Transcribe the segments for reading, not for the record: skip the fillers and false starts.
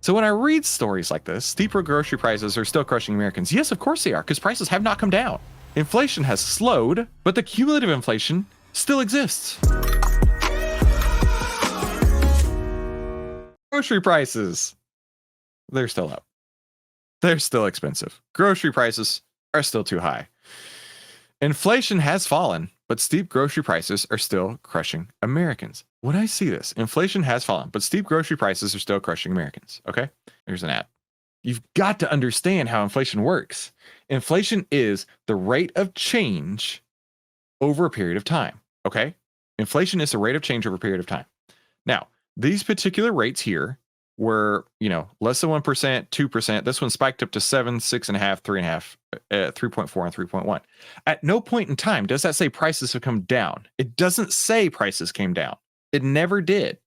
So when I read stories like this, steeper grocery prices are still crushing Americans. Yes, of course they are, because prices have not come down. Inflation has slowed, but the cumulative inflation still exists. Grocery prices, they're still up. They're still expensive. Grocery prices are still too high. Inflation has fallen, but steep grocery prices are still crushing Americans. When I see this, inflation has fallen, but steep grocery prices are still crushing Americans. Okay, here's an ad. You've got to understand how inflation works. Inflation is the rate of change over a period of time. Okay, inflation is the rate of change over a period of time. Now, these particular rates here were, less than 1%, 2%. This one spiked up to 7, 6.5, 3.5, 3.4, and 3.1. At no point in time does that say prices have come down. It doesn't say prices came down. It never did.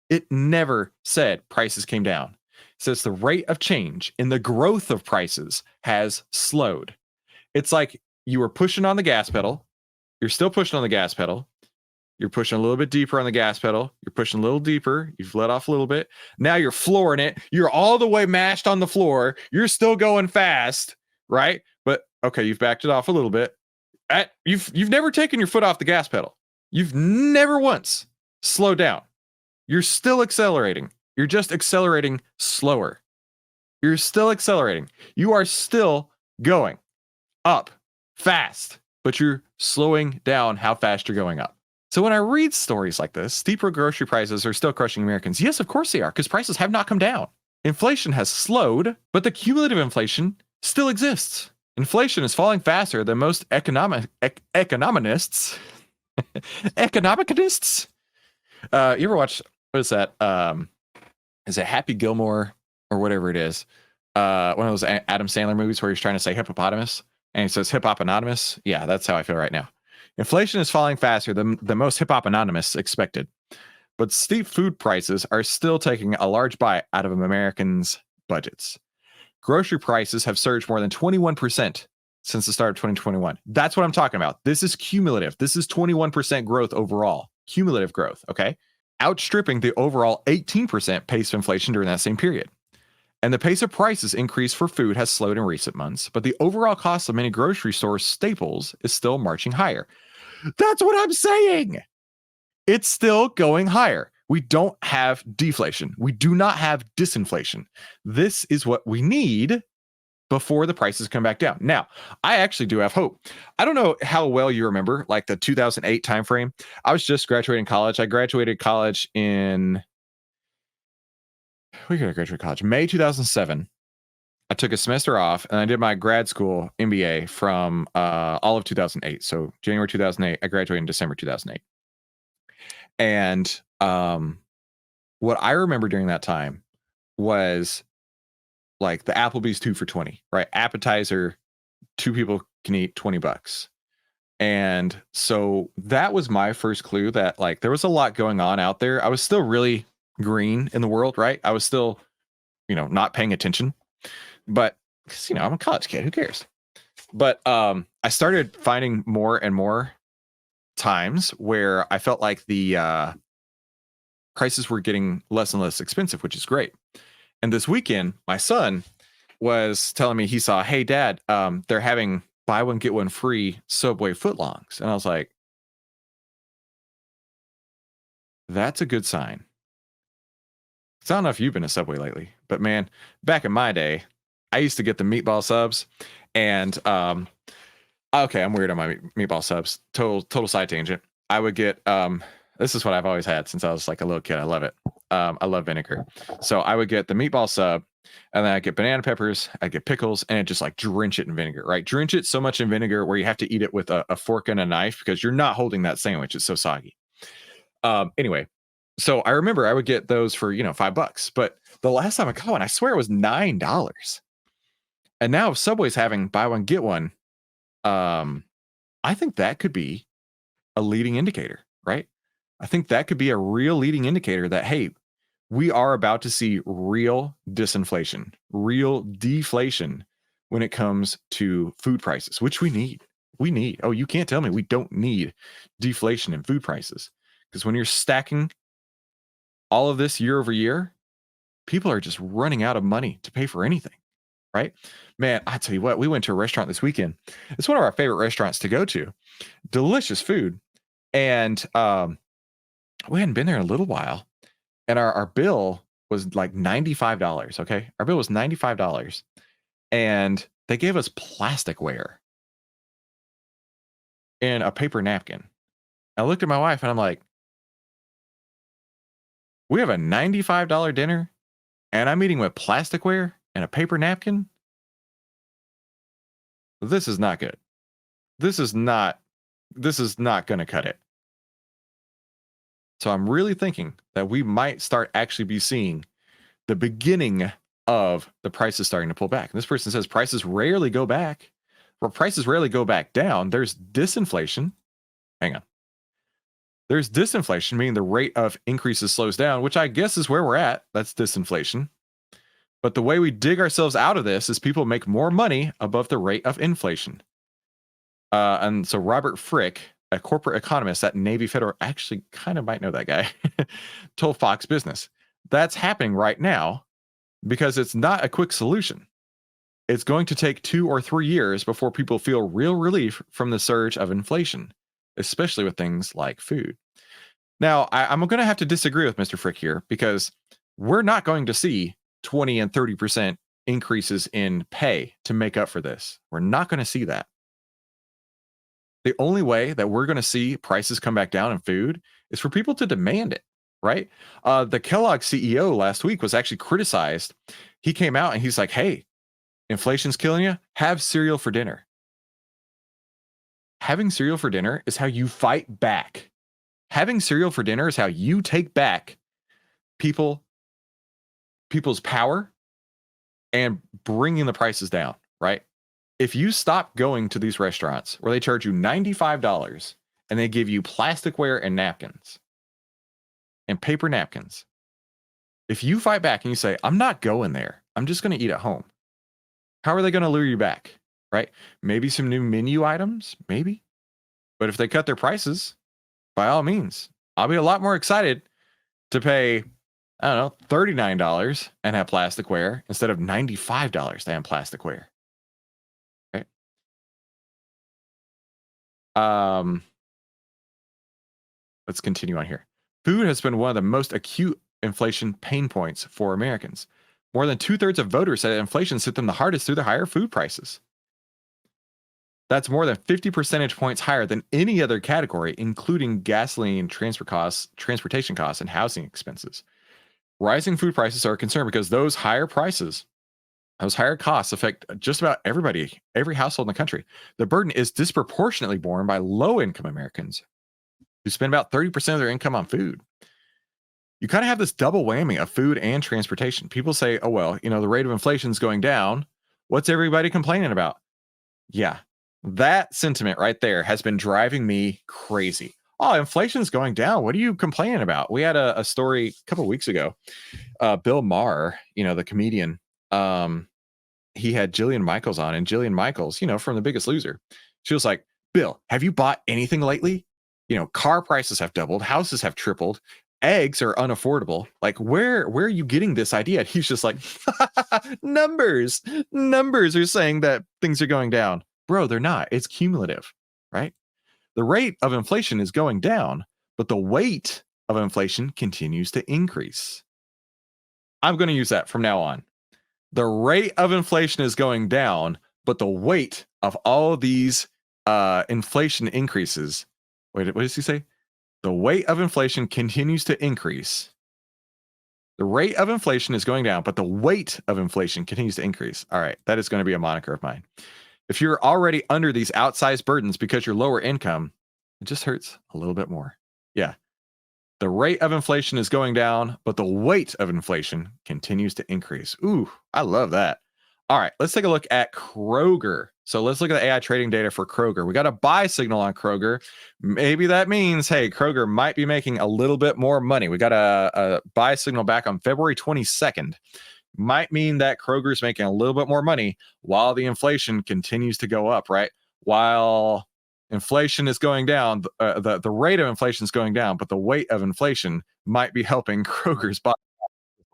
It never said prices came down. It says the rate of change in the growth of prices has slowed. It's like you were pushing on the gas pedal. You're still pushing on the gas pedal. You're pushing a little bit deeper on the gas pedal. You're pushing a little deeper. You've let off a little bit. Now you're flooring it. You're all the way mashed on the floor. You're still going fast, right? But okay, you've backed it off a little bit. You've never taken your foot off the gas pedal. You've never once slowed down. You're still accelerating. You're just accelerating slower. You're still accelerating. You are still going up fast, but you're slowing down how fast you're going up. So when I read stories like this, steeper grocery prices are still crushing Americans. Yes, of course they are, because prices have not come down. Inflation has slowed, but the cumulative inflation still exists. Inflation is falling faster than most economists. Economicists? You ever watch, what is that? Is it Happy Gilmore or whatever it is? One of those Adam Sandler movies where he's trying to say hippopotamus and he says hip hop anonymous. Yeah, that's how I feel right now. Inflation is falling faster than the most hip hop anonymous expected, but steep food prices are still taking a large bite out of Americans' budgets. Grocery prices have surged more than 21% since the start of 2021. That's what I'm talking about. This is cumulative. This is 21% growth overall. Cumulative growth, okay? Outstripping the overall 18% pace of inflation during that same period. And the pace of prices increase for food has slowed in recent months, but the overall cost of many grocery store staples is still marching higher. That's what I'm saying. It's still going higher. We don't have deflation. We do not have disinflation. This is what we need before the prices come back down. Now, I actually do have hope. I don't know how well you remember, like the 2008 timeframe. I was just graduating college. I graduated college in May 2007. I took a semester off and I did my grad school MBA from all of 2008. So January 2008, I graduated in December 2008. And what I remember during that time was like the Applebee's 2 for $20, right? Appetizer, 2 people can eat $20. And so that was my first clue that like there was a lot going on out there. I was still really green in the world, right? I was still, not paying attention. But because I'm a college kid, who cares? But I started finding more and more times where I felt like the prices were getting less and less expensive, which is great. And this weekend, my son was telling me he saw, hey, Dad, they're having buy one, get one free Subway footlongs. And I was like, that's a good sign. I don't know if you've been to Subway lately, but man, back in my day, I used to get the meatball subs and okay, I'm weird on my meatball subs. Total side tangent. I would get this is what I've always had since I was like a little kid. I love it. I love vinegar. So I would get the meatball sub and then I get banana peppers, I get pickles, and just like drench it in vinegar, right? Drench it so much in vinegar where you have to eat it with a fork and a knife because you're not holding that sandwich. It's so soggy. Anyway, so I remember I would get those for, $5, but the last time I got one, I swear it was $9. And now Subway's having buy one, get one. I think that could be a leading indicator, right? I think that could be a real leading indicator that, hey, we are about to see real disinflation, real deflation when it comes to food prices, which we need. We need. Oh, you can't tell me we don't need deflation in food prices. Because when you're stacking all of this year over year, People are just running out of money to pay for anything, right? Man, I tell you what, we went to a restaurant this weekend. It's one of our favorite restaurants to go to. Delicious food. And we hadn't been there in a little while. And our bill was like $95. Okay. Our bill was $95. And they gave us plasticware and a paper napkin. I looked at my wife and I'm like, we have a $95 dinner and I'm eating with plasticware and a paper napkin. This is not good. This is not going to cut it. So I'm really thinking that we might start actually be seeing the beginning of the prices starting to pull back. And this person says prices rarely go back. Well, prices rarely go back down. There's disinflation. Hang on. There's disinflation, meaning the rate of increases slows down, which I guess is where we're at. That's disinflation. But the way we dig ourselves out of this is people make more money above the rate of inflation. And so Robert Frick, a corporate economist at Navy Federal, actually kind of might know that guy, told Fox Business. That's happening right now because it's not a quick solution. It's going to take 2 or 3 years before people feel real relief from the surge of inflation, especially with things like food. Now, I'm going to have to disagree with Mr. Frick here because we're not going to see 20 and 30% increases in pay to make up for this. We're not going to see that. The only way that we're going to see prices come back down in food is for people to demand it, right? The Kellogg CEO last week was actually criticized. He came out and he's like, hey, inflation's killing you. Have cereal for dinner. Having cereal for dinner is how you fight back. Having cereal for dinner is how you take back people's power and bringing the prices down, right? If you stop going to these restaurants where they charge you $95 and they give you plasticware and napkins and paper napkins, if you fight back and you say, I'm not going there, I'm just going to eat at home, how are they going to lure you back, right? Maybe some new menu items, maybe. But if they cut their prices, by all means, I'll be a lot more excited to pay, I don't know, $39 and have plasticware instead of $95 to have plasticware. Let's continue on here. Food has been one of the most acute inflation pain points for Americans. More than 2/3 of voters said inflation hit them the hardest through the higher food prices. That's more than 50 percentage points higher than any other category, including gasoline, transportation costs, and housing expenses. Rising food prices are a concern because those higher prices, those higher costs affect just about everybody, every household in the country. The burden is disproportionately borne by low-income Americans who spend about 30% of their income on food. You kind of have this double whammy of food and transportation. People say, oh, well, the rate of inflation is going down. What's everybody complaining about? Yeah, that sentiment right there has been driving me crazy. Oh, inflation's going down. What are you complaining about? We had a story a couple of weeks ago. Bill Maher, the comedian, he had Jillian Michaels on, and Jillian Michaels, from The Biggest Loser, she was like, Bill, have you bought anything lately? Car prices have doubled, houses have tripled, eggs are unaffordable. Like, where are you getting this idea? And he's just like, numbers are saying that things are going down. Bro, they're not. It's cumulative, right? The rate of inflation is going down, but the weight of inflation continues to increase. I'm going to use that from now on. The rate of inflation is going down, but the weight of all these inflation increases. Wait, what does he say? The weight of inflation continues to increase. The rate of inflation is going down, but the weight of inflation continues to increase. All right, that is going to be a moniker of mine. If you're already under these outsized burdens because you're lower income, it just hurts a little bit more. Yeah. The rate of inflation is going down, but the weight of inflation continues to increase. Ooh, I love that. All right, let's take a look at Kroger. So let's look at the AI trading data for Kroger. We got a buy signal on Kroger. Maybe that means, hey, Kroger might be making a little bit more money. We got a buy signal back on February 22nd. Might mean that Kroger's making a little bit more money while the inflation continues to go up, right? While inflation is going down, the rate of inflation is going down, but the weight of inflation might be helping Kroger's buy.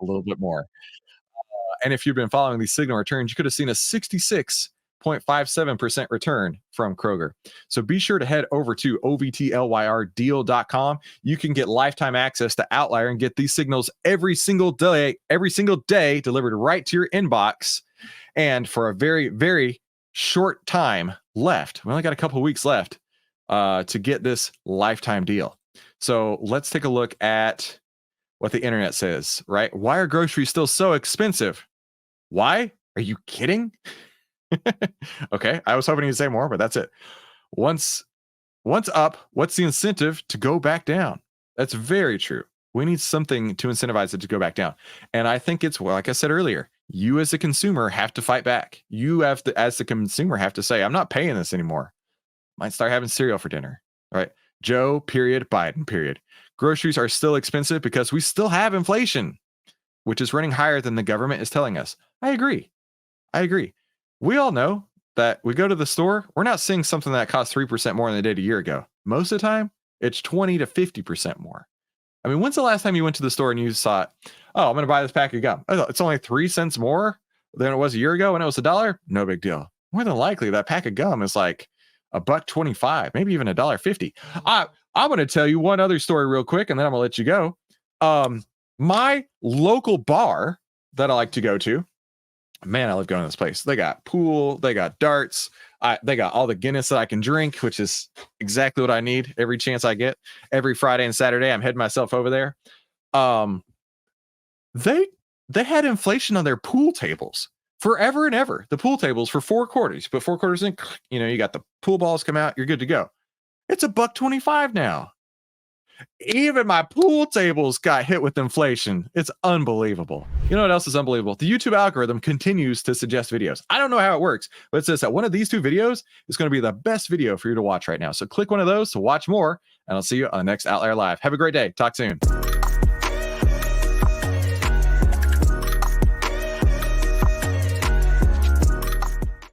a little bit more. And if you've been following these signal returns, you could have seen a 66.57% return from Kroger. So be sure to head over to ovtlyrdeal.com. You can get lifetime access to Outlier and get these signals every single day delivered right to your inbox. And for a very, very short time left, we only got a couple of weeks left to get this lifetime deal. So let's take a look at what the internet says, right? Why are groceries still so expensive? Why? Are you kidding? Okay, I was hoping you'd say more, but that's it. Once up, what's the incentive to go back down? That's very true. We need something to incentivize it to go back down. And I think it's, well, like I said earlier, you as a consumer have to fight back. You have to, as the consumer, have to say, I'm not paying this anymore. Might start having cereal for dinner, right? Joe, period, Biden, period. Groceries are still expensive because we still have inflation, which is running higher than the government is telling us. I agree. We all know that we go to the store, we're not seeing something that costs 3% more than it did a year ago. Most of the time, it's 20 to 50% more. I mean, when's the last time you went to the store and you thought, oh, I'm going to buy this pack of gum? Oh, it's only 3 cents more than it was a year ago when it was $1? No big deal. More than likely, that pack of gum is like $1.25, maybe even $1.50. I'm going to tell you one other story real quick, and then I'm going to let you go. My local bar that I like to go to, man, I love going to this place. They got pool, they got darts, they got all the Guinness that I can drink, which is exactly what I need every chance I get. Every Friday and Saturday, I'm heading myself over there. They had inflation on their pool tables forever and ever. The pool tables for 4 quarters. You put 4 quarters in, you got the pool balls come out, you're good to go. It's $1.25 now. Even my pool tables got hit with inflation. It's unbelievable. You know what else is unbelievable? The YouTube algorithm continues to suggest videos. I don't know how it works, but it says that one of these 2 videos is going to be the best video for you to watch right now. So click one of those to watch more, and I'll see you on the next Outlier Live. Have a great day. Talk soon.